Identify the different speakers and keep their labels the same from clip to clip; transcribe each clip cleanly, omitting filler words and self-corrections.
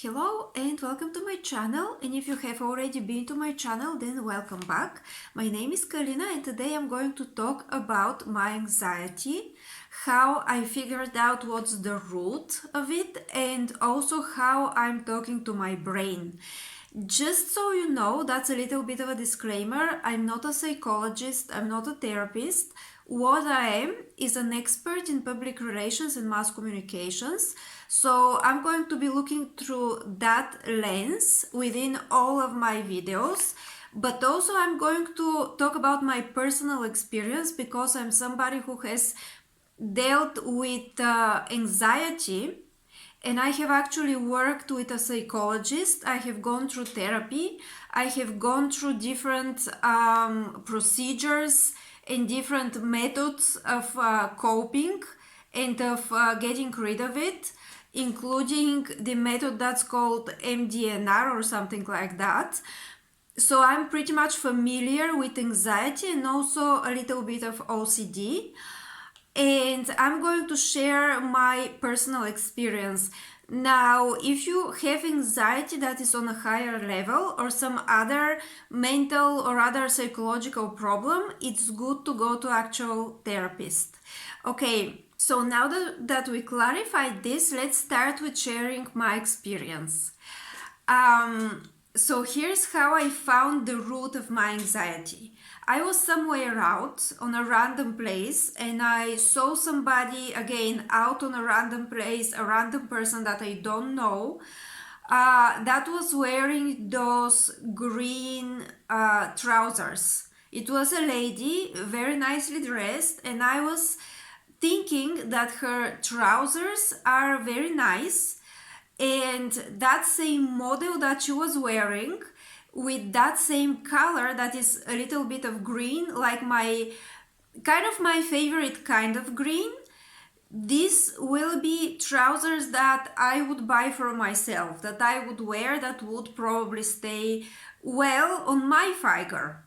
Speaker 1: Hello and welcome to my channel, and if you have already been to my channel, then welcome back. My name is Kalina and today I'm going to talk about my anxiety, how I figured out what's the root of it, and also how I'm talking to my brain. Just so you know, that's a little bit of a disclaimer. I'm not a psychologist, I'm not a therapist. What I am is an expert in public relations and mass communications. So I'm going to be looking through that lens within all of my videos. But also I'm going to talk about my personal experience because I'm somebody who has dealt with anxiety, and I have actually worked with a psychologist. I have gone through therapy. I have gone through different procedures and different methods of coping and of getting rid of it, including the method that's called MDNR or something like that. So I'm pretty much familiar with anxiety and also a little bit of OCD. And I'm going to share my personal experience. Now, if you have anxiety that is on a higher level or some other mental or other psychological problem, it's good to go to actual therapist. Okay, so now that we clarified this, let's start with sharing my experience. So here's how I found the root of my anxiety. I was somewhere out on a random place and I saw somebody, again, out on a random place, a random person that I don't know, that was wearing those green trousers. It was a lady, very nicely dressed, and I was thinking that her trousers are very nice, and that same model that she was wearing with that same color that is a little bit of green, like my favorite kind of green, this will be trousers that I would buy for myself, that I would wear, that would probably stay well on my figure.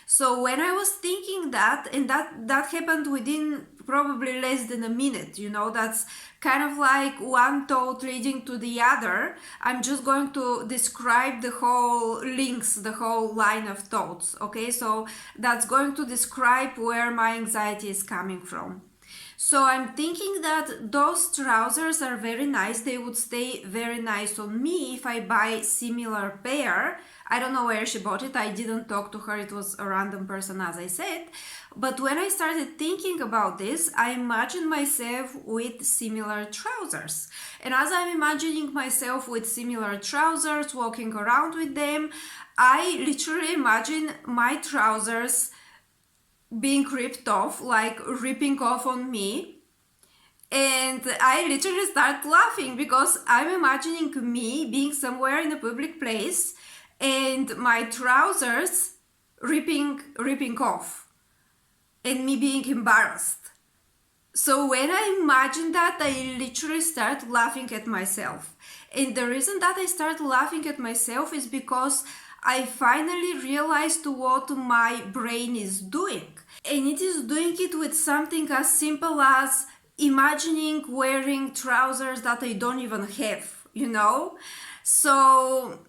Speaker 1: So when I was thinking that, and that happened within probably less than a minute, that's kind of like one thought leading to the other. I'm just going to describe the whole links, the whole line of thoughts, okay? So that's going to describe where my anxiety is coming from. So I'm thinking that those trousers are very nice. They would stay very nice on me if I buy similar pair. I don't know where she bought it. I didn't talk to her. It was a random person, as I said. But when I started thinking about this, I imagined myself with similar trousers. And as I'm imagining myself with similar trousers, walking around with them, I literally imagine my trousers being ripped off, like ripping off on me. And I literally start laughing because I'm imagining me being somewhere in a public place and my trousers ripping off and me being embarrassed. So when I imagine that, I literally start laughing at myself. And the reason that I start laughing at myself is because I finally realized what my brain is doing. And it is doing it with something as simple as imagining wearing trousers that I don't even have, So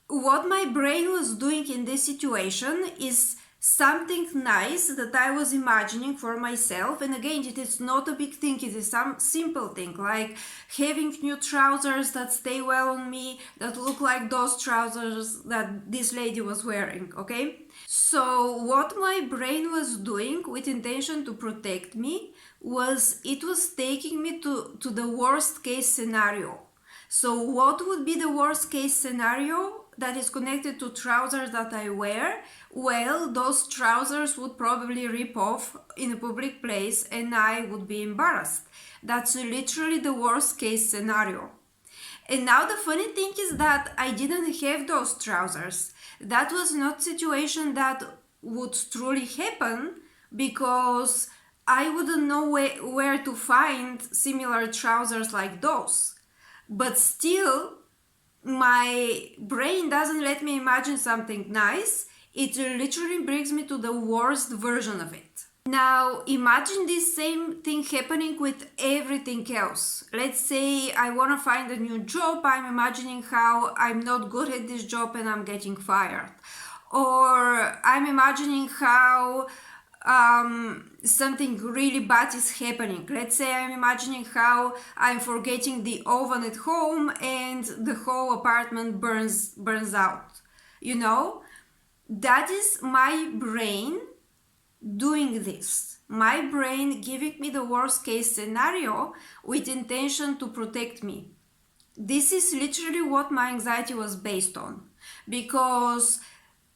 Speaker 1: what my brain was doing in this situation is something nice that I was imagining for myself. And again, it is not a big thing, it is some simple thing, like having new trousers that stay well on me, that look like those trousers that this lady was wearing, okay? So what my brain was doing with intention to protect me was it was taking me to the worst case scenario. So what would be the worst case scenario that is connected to trousers that I wear? Well, those trousers would probably rip off in a public place and I would be embarrassed. That's literally the worst case scenario. And now the funny thing is that I didn't have those trousers. That was not a situation that would truly happen because I wouldn't know where to find similar trousers like those. But still, my brain doesn't let me imagine something nice. It literally brings me to the worst version of it. Now imagine this same thing happening with everything else. Let's say I want to find a new job. I'm imagining how I'm not good at this job and I'm getting fired. Or I'm imagining how something really bad is happening. Let's say I'm imagining how I'm forgetting the oven at home and the whole apartment burns out. You know, that is my brain doing this. My brain giving me the worst case scenario with intention to protect me. This is literally what my anxiety was based on, because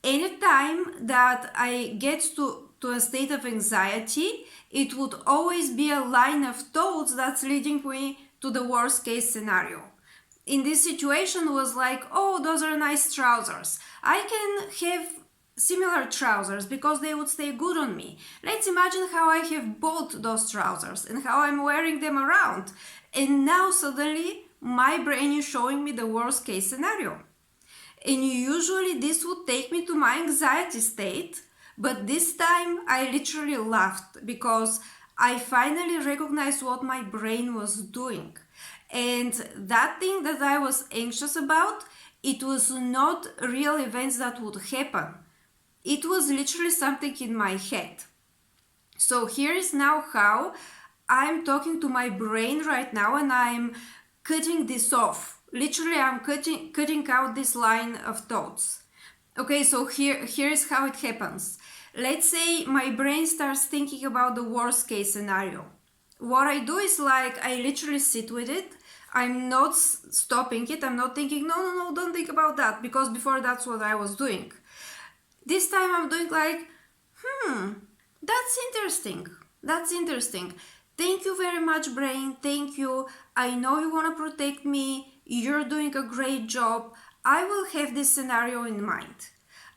Speaker 1: anytime that I get to a state of anxiety, it would always be a line of thoughts that's leading me to the worst case scenario. In this situation was like, oh, those are nice trousers. I can have similar trousers because they would stay good on me. Let's imagine how I have bought those trousers and how I'm wearing them around. And now suddenly my brain is showing me the worst case scenario. And usually this would take me to my anxiety state, but this time I literally laughed because I finally recognized what my brain was doing. And that thing that I was anxious about, it was not real events that would happen. It was literally something in my head. So here is now how I'm talking to my brain right now, and I'm cutting this off. Literally, I'm cutting out this line of thoughts. Okay, so here is how it happens. Let's say my brain starts thinking about the worst case scenario. What I do is like I literally sit with it. I'm not stopping it. I'm not thinking, no, don't think about that, because before that's what I was doing. This time I'm doing like, that's interesting. That's interesting. Thank you very much, brain. Thank you. I know you want to protect me. You're doing a great job. I will have this scenario in mind.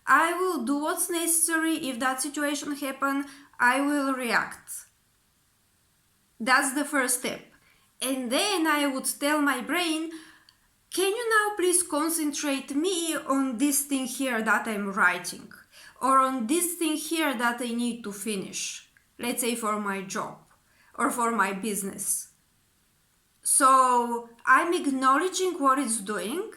Speaker 1: I will do what's necessary. If that situation happens, I will react. That's the first step. And then I would tell my brain, can you now please concentrate me on this thing here that I'm writing? Or on this thing here that I need to finish, let's say for my job or for my business. So I'm acknowledging what it's doing.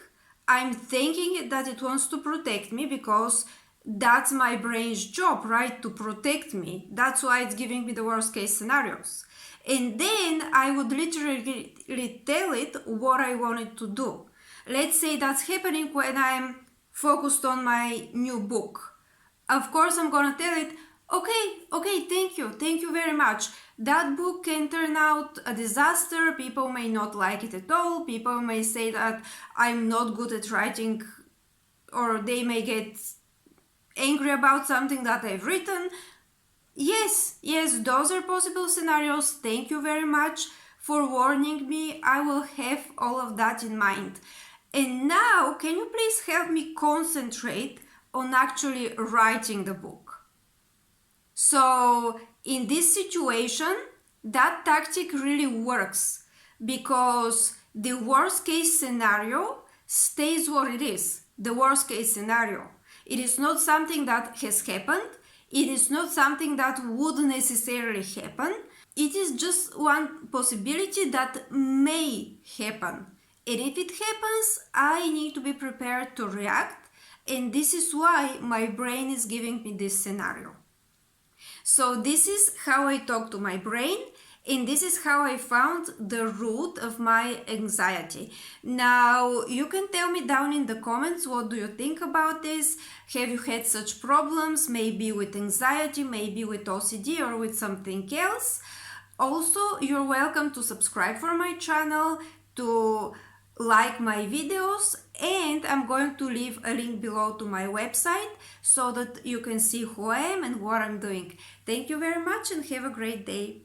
Speaker 1: I'm thanking it that it wants to protect me, because that's my brain's job, right? To protect me. That's why it's giving me the worst case scenarios. And then I would literally tell it what I wanted to do. Let's say that's happening when I'm focused on my new book. Of course, I'm gonna tell it, okay, thank you very much. That book can turn out a disaster. People may not like it at all. People may say that I'm not good at writing, or they may get angry about something that I've written. Yes, those are possible scenarios. Thank you very much for warning me. I will have all of that in mind. And now, can you please help me concentrate on actually writing the book? So in this situation, that tactic really works, because the worst case scenario stays what it is, the worst case scenario. It is not something that has happened. It is not something that would necessarily happen. It is just one possibility that may happen. And if it happens, I need to be prepared to react. And this is why my brain is giving me this scenario. So this is how I talk to my brain, and this is how I found the root of my anxiety. Now, you can tell me down in the comments, what do you think about this? Have you had such problems, maybe with anxiety, maybe with OCD, or with something else? Also, you're welcome to subscribe for my channel, to like my videos, and I'm going to leave a link below to my website so that you can see who I am and what I'm doing. Thank you very much and have a great day.